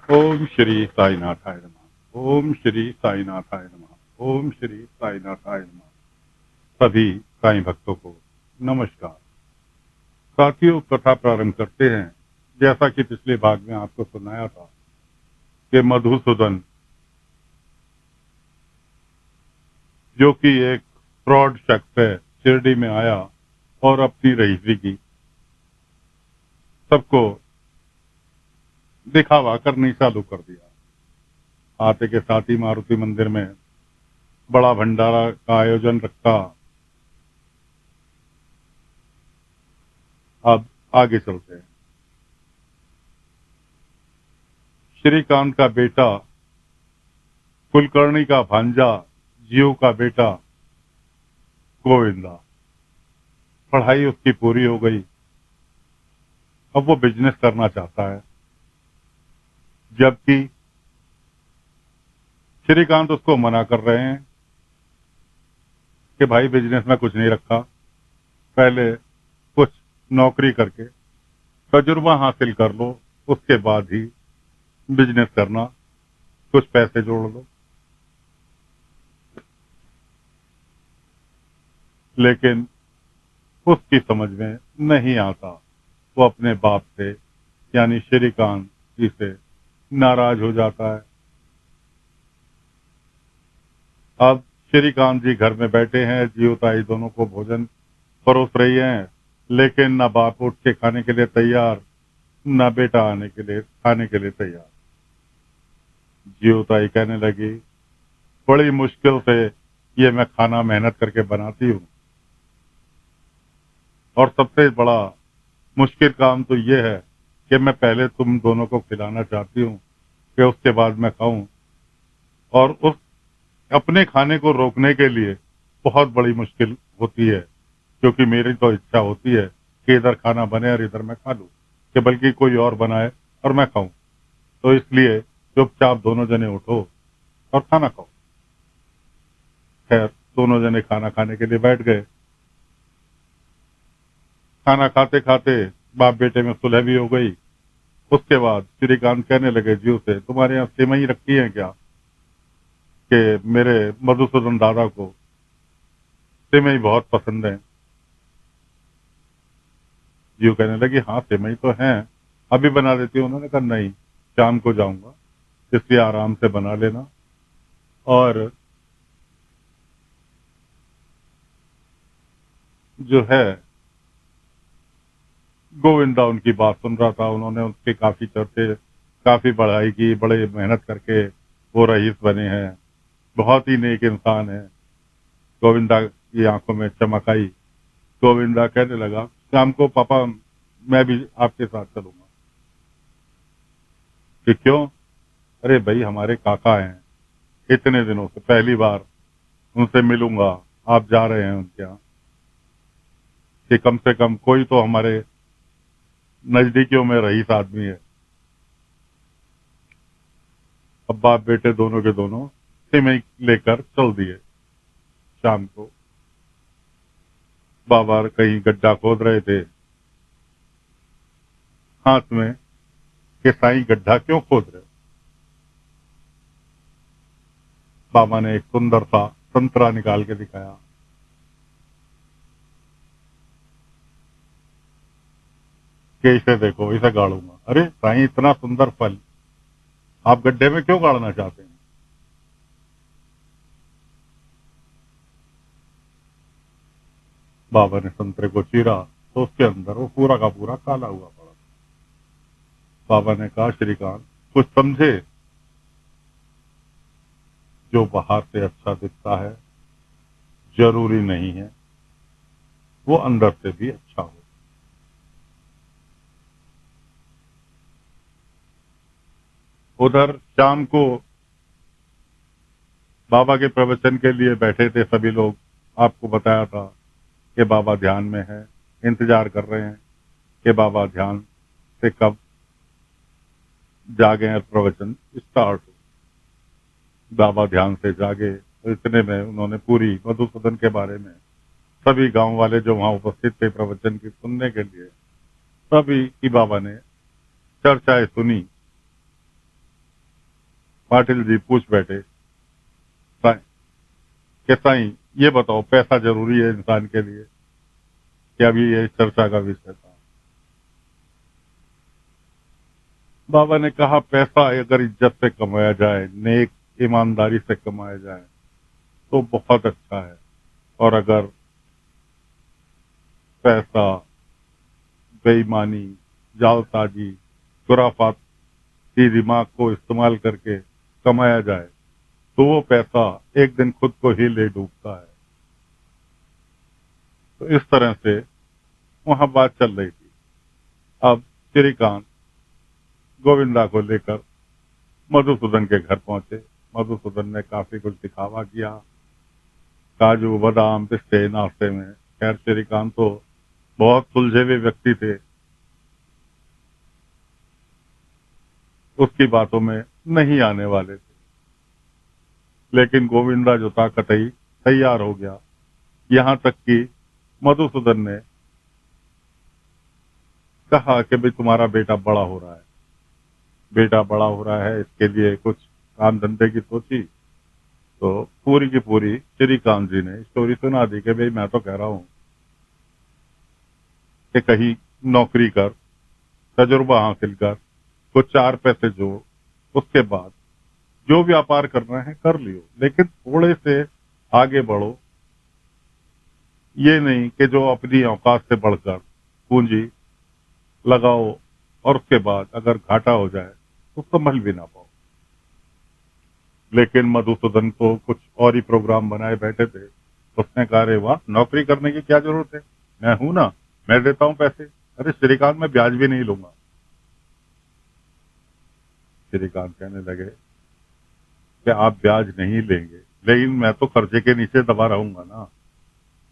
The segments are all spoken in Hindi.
ओम श्री साईनाथाय नमः। ओम श्री साईनाथाय नमः। ओम श्री साईनाथाय नमः। सभी साईं भक्तों को नमस्कार। साथियों, कथा प्रारंभ करते हैं। जैसा कि पिछले भाग में आपको सुनाया था कि मधुसूदन, जो कि एक फ्रॉड शख्स है, शिरडी में आया और अपनी रईसी की सबको दिखावा करनी चालू कर दिया। आते के साथ ही मारुति मंदिर में बड़ा भंडारा का आयोजन रखा। अब आगे चलते हैं। श्रीकांत का बेटा, कुलकर्णी का भांजा, जीव का बेटा गोविंदा, पढ़ाई उसकी पूरी हो गई। अब वो बिजनेस करना चाहता है, जबकि श्रीकांत उसको मना कर रहे हैं कि भाई बिजनेस में कुछ नहीं रखा, पहले कुछ नौकरी करके तजुर्बा हासिल कर लो, उसके बाद ही बिजनेस करना, कुछ पैसे जोड़ लो। लेकिन उसकी समझ में नहीं आता। वो अपने बाप से यानी श्रीकांत जी से नाराज हो जाता है। अब श्रीकांत जी घर में बैठे हैं, जीवताई दोनों को भोजन परोस रही हैं, लेकिन न बाप उठ के खाने के लिए तैयार, न बेटा आने के लिए खाने के लिए तैयार। जीवताई कहने लगी, बड़ी मुश्किल से ये मैं खाना मेहनत करके बनाती हूँ, और सबसे बड़ा मुश्किल काम तो ये है कि मैं पहले तुम दोनों को खिलाना चाहती हूँ कि उसके बाद मैं खाऊं, और उस अपने खाने को रोकने के लिए बहुत बड़ी मुश्किल होती है, क्योंकि मेरी तो इच्छा होती है कि इधर खाना बने और इधर मैं खा लूं, कि बल्कि कोई और बनाए और मैं खाऊं। तो इसलिए चुपचाप दोनों जने उठो और खाना खाओ। खैर, दोनों जने खाना खाने के लिए बैठ गए। खाना खाते खाते बाप बेटे में सुलह भी हो गई। उसके बाद श्रीकांत कहने लगे जीव से, तुम्हारे यहाँ सेवई रखी है क्या, कि मेरे मधुसूदन दादा को सेवई बहुत पसंद है। जीव कहने लगी, हाँ सेवई तो है, अभी बना देती हूँ। उन्होंने कहा नहीं, शाम को जाऊंगा, इसलिए आराम से बना लेना। और जो है, गोविंदा उनकी बात सुन रहा था। उन्होंने उसके काफी चर्चे, काफी बढ़ाई की, बड़े मेहनत करके वो रईस बने हैं, बहुत ही नेक इंसान है। गोविंदा की आंखों में चमक आई। गोविंदा कहने लगा, शाम को पापा मैं भी आपके साथ चलूंगा। कि क्यों? अरे भाई, हमारे काका हैं, इतने दिनों से पहली बार उनसे मिलूंगा, आप जा रहे हैं उनके यहाँ, कि कम से कम कोई तो हमारे नजदीकियों में रईस आदमी है। अब बाप बेटे दोनों के दोनों सिमई लेकर चल दिए। शाम को बाबा कहीं गड्ढा खोद रहे थे, हाथ में कि साईं गड्ढा क्यों खोद रहे हो। बाबा ने एक सुंदर सा संतरा निकाल के दिखाया। कि इसे देखो, इसे गाड़ूंगा। अरे साईं, इतना सुंदर फल आप गड्ढे में क्यों गाड़ना चाहते हैं? बाबा ने संतरे को चीरा तो उसके अंदर वो पूरा का पूरा काला हुआ पड़ा। बाबा ने कहा, श्रीकांत कुछ समझे, जो बाहर से अच्छा दिखता है जरूरी नहीं है वो अंदर से भी अच्छा हो। उधर शाम को बाबा के प्रवचन के लिए बैठे थे सभी लोग। आपको बताया था कि बाबा ध्यान में है, इंतजार कर रहे हैं कि बाबा ध्यान से कब जागे और प्रवचन स्टार्ट हो। बाबा ध्यान से जागे तो इतने में उन्होंने पूरी मधुसूदन के बारे में सभी गांव वाले जो वहां उपस्थित थे प्रवचन की सुनने के लिए, सभी की बाबा ने चर्चाएं सुनी। पाटिल जी पूछ बैठे कि साईं ये बताओ पैसा जरूरी है इंसान के लिए? क्या अभी ये चर्चा का विषय था। बाबा ने कहा पैसा अगर इज्जत से कमाया जाए, नेक ईमानदारी से कमाया जाए तो बहुत अच्छा है, और अगर पैसा बेईमानी, जालसाजी, खुराफाती दिमाग को इस्तेमाल करके कमाया जाए तो वो पैसा एक दिन खुद को ही ले डूबता है। तो इस तरह से वहां बात चल रही थी। अब श्रीकांत गोविंदा को लेकर मधुसूदन के घर पहुंचे। मधुसूदन ने काफी कुछ दिखावा किया, काजू बादाम पिस्ते नाश्ते में। खैर श्रीकांत तो बहुत सुलझे हुए व्यक्ति थे, उसकी बातों में नहीं आने वाले थे। लेकिन गोविंदा जो था कतई तैयार हो गया। यहां तक कि मधुसूदन ने कहा कि भाई तुम्हारा बेटा बड़ा हो रहा है, बेटा बड़ा हो रहा है, इसके लिए कुछ काम धंधे की सोची। तो पूरी की पूरी श्रीकांत जी ने स्टोरी सुना दी कि भाई मैं तो कह रहा हूं कि कहीं नौकरी कर, तजुर्बा हासिल कर, कुछ 4 पैसे जोड़, उसके बाद जो व्यापार करना है कर लियो, लेकिन थोड़े से आगे बढ़ो। ये नहीं कि जो अपनी औकात से बढ़कर पूंजी लगाओ और उसके बाद अगर घाटा हो जाए तो संभल भी ना पाओ। लेकिन मधुसूदन तो कुछ और ही प्रोग्राम बनाए बैठे थे। उसने कहा अरे वाह, नौकरी करने की क्या जरूरत है, मैं हूं ना, मैं देता हूं पैसे। अरे श्रीकांत मैं ब्याज भी नहीं लूंगा। श्रीकांत कहने लगे कि आप ब्याज नहीं लेंगे, लेकिन मैं तो कर्जे के नीचे दबा रहूंगा ना।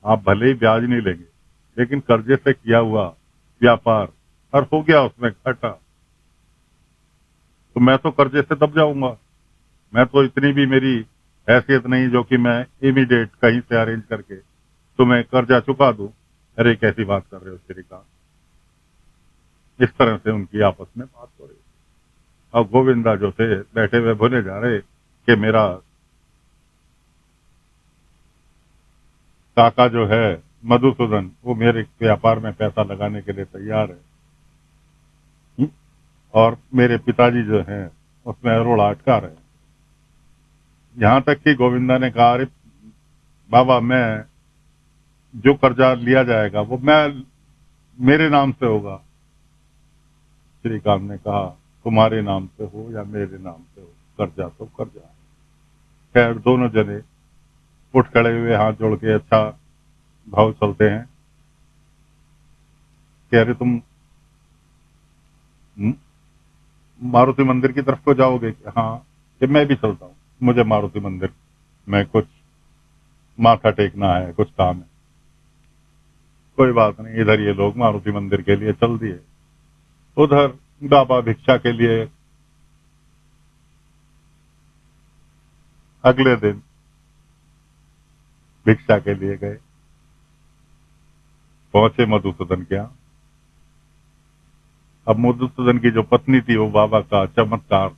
आप भले ही ब्याज नहीं लेंगे, लेकिन कर्जे से किया हुआ व्यापार और हो गया उसमें घाटा तो मैं तो कर्जे से दब जाऊंगा। मैं तो इतनी भी मेरी हैसियत नहीं जो कि मैं इमीडिएट कहीं से अरेंज करके तुम्हें कर्जा चुका दूं। अरे कैसी बात कर रहे हो श्रीकांत। इस तरह से उनकी आपस में बात हो रही। अब गोविंदा जो थे बैठे हुए भुने जा रहे कि मेरा काका जो है मधुसूदन, वो मेरे व्यापार में पैसा लगाने के लिए तैयार है। और मेरे पिताजी जो हैं उसमें अरोड़ा अटका रहे हैं। यहां तक कि गोविंदा ने कहा अरे बाबा, मैं जो कर्जा लिया जाएगा वो मैं मेरे नाम से होगा। श्रीकांत ने कहा तुम्हारे नाम से हो या मेरे नाम से हो, कर्जा तो कर्जा है। खैर दोनों जने उठ खड़े हुए हाथ जोड़ के अच्छा भाव चलते हैं कि अरे तुम मारुति मंदिर की तरफ को जाओगे? हाँ, कि मैं भी चलता हूँ, मुझे मारुति मंदिर में कुछ माथा टेकना है, कुछ काम है। कोई बात नहीं, इधर ये लोग मारुति मंदिर के लिए चल दिए। उधर बाबा भिक्षा के लिए अगले दिन भिक्षा के लिए गए। पहुंचे मधुसूदन के यहाँ। अब मधुसूदन की जो पत्नी थी वो बाबा का चमत्कार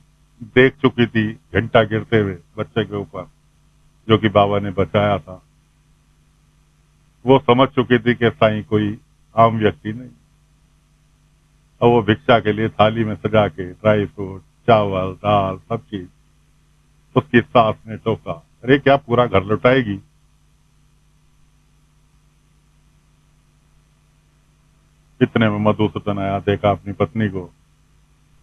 देख चुकी थी, घंटा गिरते हुए बच्चे के ऊपर जो कि बाबा ने बचाया था। वो समझ चुकी थी कि साईं कोई आम व्यक्ति नहीं। और वो भिक्षा के लिए थाली में सजा के ड्राई फ्रूट, चावल, दाल, सब चीज उसकी सास ने टोका, अरे क्या पूरा घर लुटाएगी? इतने में मधुसूदन आया, देखा अपनी पत्नी को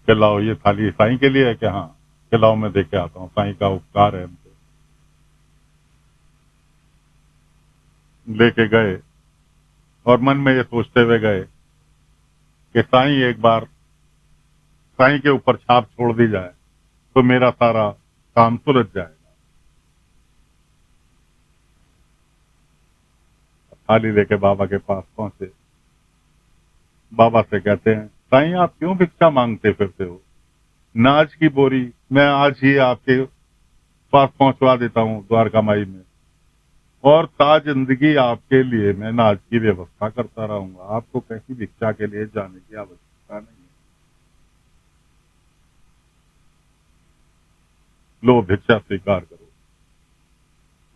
कि लाओ ये थाली साईं के लिए है क्या? हाँ, कि लाओ मैं देखे आता हूँ, साईं का उपकार है हम पे। लेके गए और मन में ये सोचते हुए गए कि साईं एक बार साईं के ऊपर छाप छोड़ दी जाए तो मेरा सारा काम सुलझ जाएगा। थाली लेके बाबा के पास पहुंचे। बाबा से कहते हैं साईं आप क्यों भिक्षा मांगते फिरते हो? नाज की बोरी मैं आज ही आपके पास पहुंचवा देता हूँ द्वारका माई में, और ता जिंदगी आपके लिए मैं नाज की व्यवस्था करता रहूंगा। आपको कहीं भिक्षा के लिए जाने की आवश्यकता नहीं है। लो भिक्षा स्वीकार करो।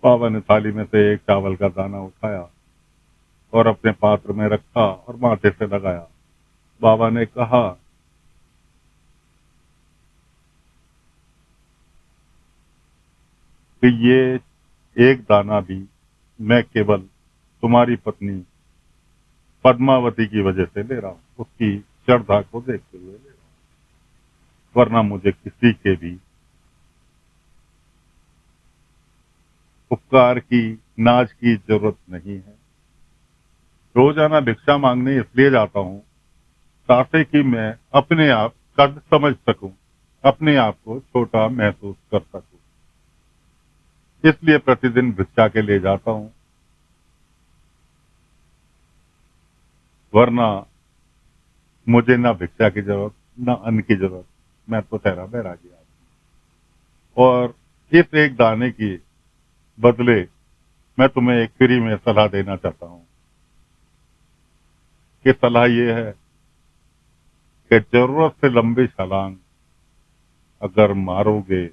बाबा ने थाली में से एक चावल का दाना उठाया और अपने पात्र में रखा और माथे से लगाया। बाबा ने कहा, कि ये एक दाना भी मैं केवल तुम्हारी पत्नी पद्मावती की वजह से ले रहा हूं, उसकी श्रद्धा को देखते हुए ले रहा हूं, वरना मुझे किसी के भी उपकार की, नाज की जरूरत नहीं है। रोजाना भिक्षा मांगने इसलिए जाता हूं ताकि कि मैं अपने आप कद समझ सकूं, अपने आप को छोटा महसूस कर सकूं। इसलिए प्रतिदिन भिक्षा के लिए जाता हूं, वरना मुझे ना भिक्षा की जरूरत, ना अन्न की जरूरत। मैं तो ठहरा बैरागी आदमी। और इस एक दाने की बदले मैं तुम्हें एक फ्री में सलाह देना चाहता हूं, कि सलाह ये है कि जरूरत से लंबी छलांग अगर मारोगे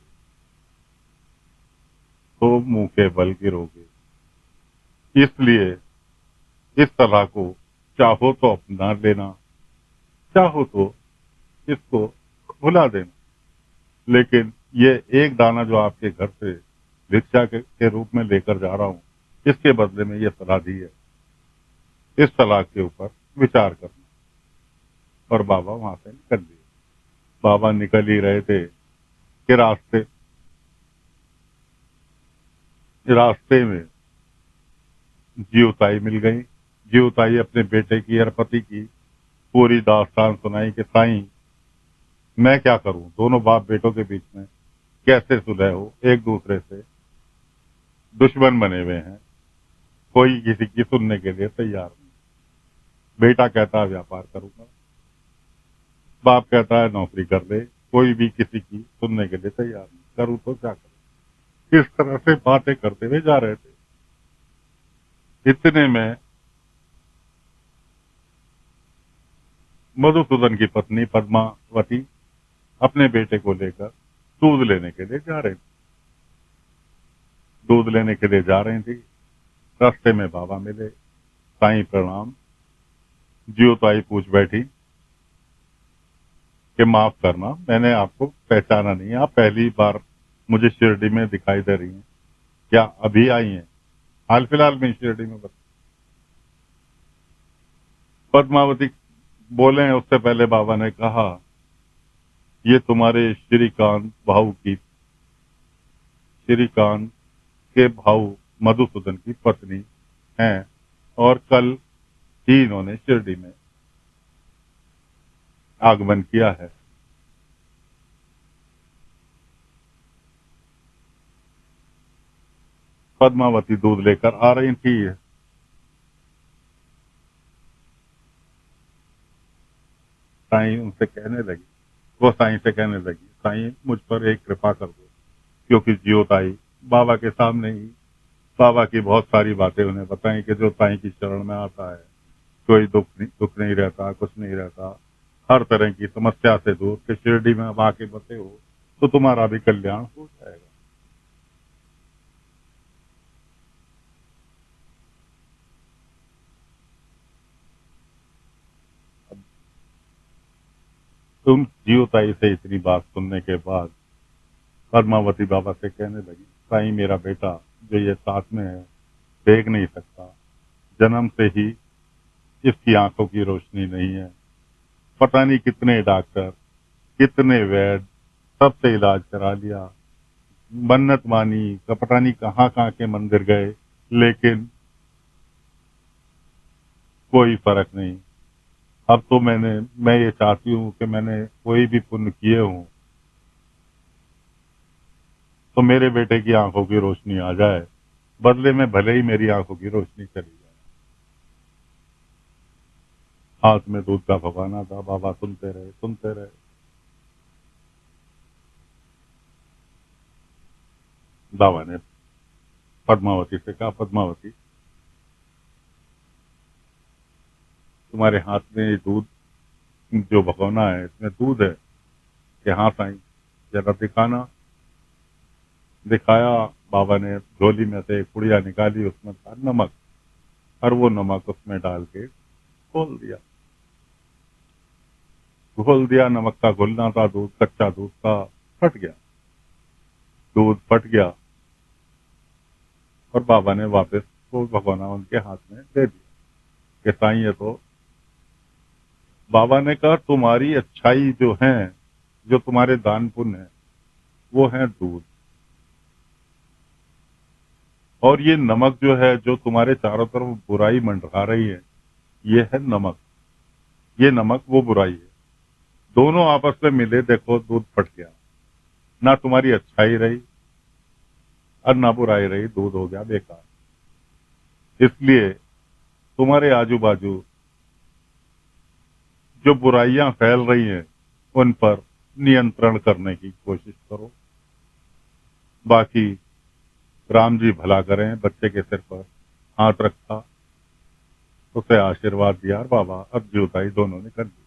तो मुंह के बल गिरोगे। इसलिए इस सलाह को चाहो तो अपना लेना, चाहो तो इसको भुला देना। लेकिन ये एक दाना जो आपके घर से भिक्षा के रूप में लेकर जा रहा हूं, इसके बदले में ये सलाह दी है। इस सलाह के ऊपर विचार करना। और बाबा वहां से निकल लिए। बाबा निकल ही रहे थे कि रास्ते में जीवताई मिल गई। जीवताई अपने बेटे की और पति की पूरी दास्तान सुनाई कि साईं, मैं क्या करूं, दोनों बाप बेटों के बीच में कैसे सुलह हो, एक दूसरे से दुश्मन बने हुए हैं, कोई किसी की सुनने के लिए तैयार नहीं। बेटा कहता है व्यापार करूंगा, बाप कहता है नौकरी कर ले, कोई भी किसी की सुनने के लिए तैयार नहीं। करूं तो क्या करूं। इस तरह से बातें करते हुए जा रहे थे। इतने में मधुसूदन की पत्नी पद्मावती अपने बेटे को लेकर दूध लेने के लिए जा रही थी। दूध लेने के लिए जा रही थी। रास्ते में बाबा मिले। साईं प्रणाम। जीवताई पूछ बैठी कि माफ करना, मैंने आपको पहचाना नहीं, आप पहली बार मुझे शिरडी में दिखाई दे रही हैं, क्या अभी आई हैं, हाल फिलहाल में शिरडी में? पद्मावती बोले उससे पहले बाबा ने कहा, ये तुम्हारे श्रीकांत के भाऊ मधुसूदन की पत्नी हैं, और कल ही इन्होंने शिरडी में आगमन किया है। पद्मावती दूध लेकर आ रही थी। साईं उनसे कहने लगी, वो साईं से कहने लगी, साईं मुझ पर एक कृपा कर दो, क्योंकि जियोताई बाबा के सामने ही बाबा की बहुत सारी बातें उन्हें बताई कि जो साईं की शरण में आता है कोई दुख नहीं रहता, कुछ नहीं रहता, हर तरह की समस्या से दूर, कि शिरडी में अब आके बसे हो तो तुम्हारा भी कल्याण हो जाएगा। अब तुम जियोताई से इतनी बात सुनने के बाद पद्मावती बाबा से कहने लगी, साईं मेरा बेटा जो ये साथ में है देख नहीं सकता, जन्म से ही इसकी आंखों की रोशनी नहीं है। पता नहीं कितने डॉक्टर, कितने वैद्य, सबसे इलाज करा लिया, मन्नत मानी, का पता नहीं कहाँ कहाँ के मंदिर गए, लेकिन कोई फर्क नहीं। अब तो मैं ये चाहती हूँ कि मैंने कोई भी पुण्य किए हूँ तो मेरे बेटे की आंखों की रोशनी आ जाए, बदले में भले ही मेरी आंखों की रोशनी चली जाए। हाथ में दूध का फवाना था। बाबा सुनते रहे, सुनते रहे। बाबा ने पद्मावती से कहा, पद्मावती तुम्हारे हाथ में ये दूध जो भगोना है इसमें दूध है? कि हाँ साईं, जरा दिखाना। दिखाया। बाबा ने झोली में से एक पुड़िया निकाली, उसमें था नमक, और वो नमक उसमें डाल के घोल दिया। घोल दिया, नमक का घुलना था, दूध कच्चा दूध था, फट गया, दूध फट गया। और बाबा ने वापस वो भगोना उनके हाथ में दे दिया कि साईं ये तो। बाबा ने कहा तुम्हारी अच्छाई जो है, जो तुम्हारे दान पुण्य है, वो है दूध, और ये नमक जो है, जो तुम्हारे चारों तरफ बुराई मंडरा रही है, ये है नमक। ये नमक वो बुराई है, दोनों आपस में मिले, देखो दूध फट गया। ना तुम्हारी अच्छाई रही और ना बुराई रही, दूध हो गया बेकार। इसलिए तुम्हारे आजू बाजू जो बुराइयां फैल रही हैं, उन पर नियंत्रण करने की कोशिश करो। बाकी राम जी भला करें। बच्चे के सिर पर हाथ रखा, उसे आशीर्वाद दिया, और बाबा अब जुदाई दोनों ने कर दी।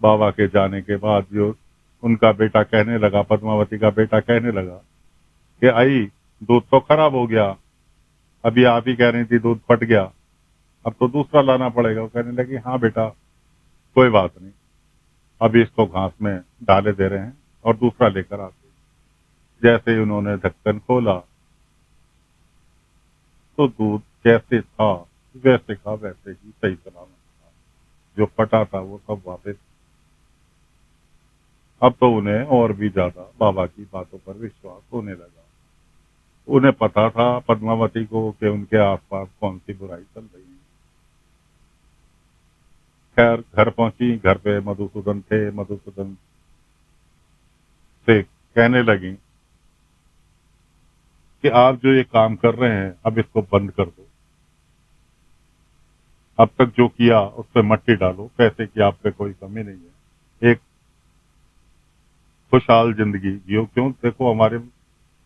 बाबा के जाने के बाद जो उनका बेटा कहने लगा, पद्मावती का बेटा कहने लगा कि आई दूध तो खराब हो गया, अभी आप ही कह रही थी दूध फट गया, अब तो दूसरा लाना पड़ेगा। वो कहने लगी हाँ बेटा कोई बात नहीं, अभी इसको घास में डाले दे रहे हैं और दूसरा लेकर आते। जैसे ही उन्होंने ढक्कन खोला तो दूध जैसे था वैसे का वैसे ही सही सलामत था। जो फटा था वो सब वापस। अब तो उन्हें और भी ज्यादा बाबा की बातों पर विश्वास होने लगा। उन्हें पता था पद्मावती को कि उनके आसपास कौन सी बुराई चल रही है। खैर घर पहुंची, घर पे मधुसूदन थे। मधुसूदन से कहने लगी कि आप जो ये काम कर रहे हैं अब इसको बंद कर दो, अब तक जो किया उस पर मट्टी डालो, पैसे की आप पे कोई कमी नहीं है, एक खुशहाल जिंदगी जियो। क्यों, देखो हमारे,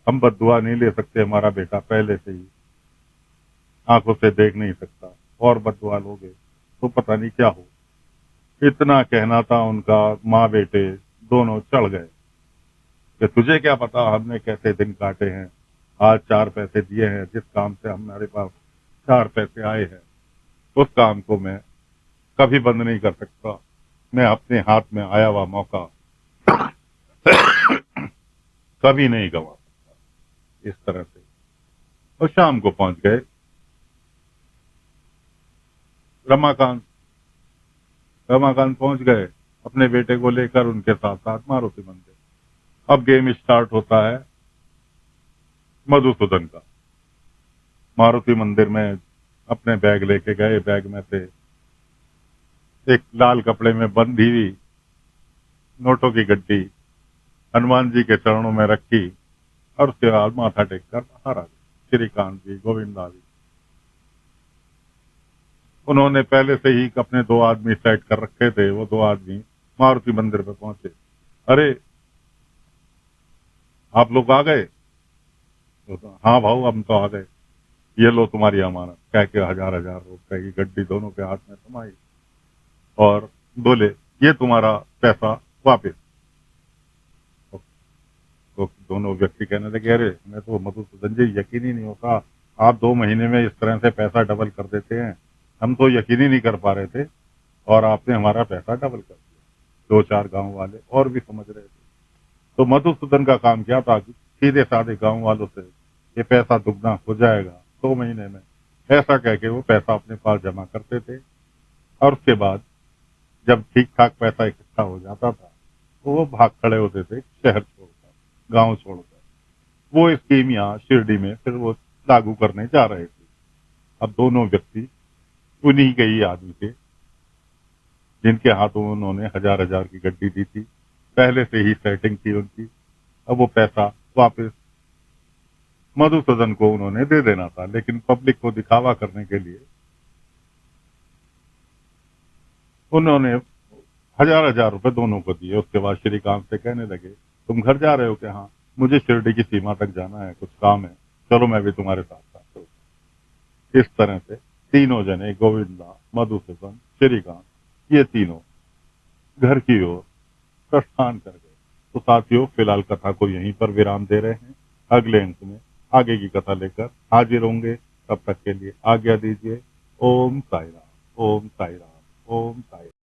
हम बद्दुआ नहीं ले सकते, हमारा बेटा पहले से ही आंखों से देख नहीं सकता, और बद्दुआ लोगे तो पता नहीं क्या हो। इतना कहना था उनका। माँ बेटे दोनों चढ़ गए कि तुझे क्या पता हमने कैसे दिन काटे हैं, आज 4 पैसे दिए हैं, जिस काम से हमारे पास 4 पैसे आए हैं उस काम को मैं कभी बंद नहीं कर सकता। मैं अपने हाथ में आया हुआ मौका कभी नहीं गंवा सकता। इस तरह से और शाम को पहुंच गए रमाकांत। रमाकांत पहुंच गए अपने बेटे को लेकर, उनके साथ साथ मारुति मंदिर। अब गेम स्टार्ट होता है मधुसूदन का। मारुति मंदिर में अपने बैग लेके गए, बैग में से एक लाल कपड़े में बंधी हुई नोटों की गड्डी हनुमान जी के चरणों में रखी, और उसके बाद माथा टेक कर बाहर आ गए। श्रीकांत जी, गोविंदा जी, उन्होंने पहले से ही अपने 2 आदमी सेट कर रखे थे। वो 2 आदमी मारुति मंदिर पे पहुंचे। अरे आप लोग आ गए? तो हाँ भाऊ हम तो आ गए, ये लो तुम्हारी अमानत, कह के 1000 रुपए की गड्डी दोनों के हाथ में थमाई और बोले ये तुम्हारा पैसा वापस। तो दोनों व्यक्ति कहने लगे अरे मैं तो मधुसूदन जी यकीन ही नहीं होता, आप 2 महीने में इस तरह से पैसा डबल कर देते हैं, हम तो यकीन ही नहीं कर पा रहे थे, और आपने हमारा पैसा डबल कर दिया। 2-4 गांव वाले और भी समझ रहे थे। तो मधुसूदन का काम क्या था, सीधे साधे गांव वालों से ये पैसा दुगना हो जाएगा 2 महीने में, ऐसा कह के वो पैसा अपने पास जमा करते थे। और उसके बाद जब ठीक ठाक पैसा इकट्ठा हो जाता था तो वो भाग खड़े होते थे शहर छोड़कर, गांव छोड़कर। वो स्कीम यहाँ शिरडी में फिर वो लागू करने जा रहे थे। अब दोनों व्यक्ति उन्हीं के ही आदमी थे जिनके हाथों उन्होंने 1000 की गड्डी दी थी, पहले से ही सेटिंग थी उनकी। अब वो पैसा वापस मधुसूदन को उन्होंने दे देना था, लेकिन पब्लिक को दिखावा करने के लिए उन्होंने 1000 रुपए दोनों को दिए। उसके बाद श्रीकांत से कहने लगे तुम घर जा रहे हो क्या? हाँ मुझे शिरडी की सीमा तक जाना है, कुछ काम है, चलो मैं भी तुम्हारे साथ साथ हूँ। इस तरह से तीनों जने, गोविंदा, मधुसूदन, श्रीकांत, ये तीनों घर की ओर प्रस्थान कर गए। तो साथियों फिलहाल कथा को यहीं पर विराम दे रहे हैं। अगले अंक में आगे की कथा लेकर हाजिर होंगे। तब तक के लिए आज्ञा दीजिए। ओम साई राम, ओम साई राम, ओम साई राम।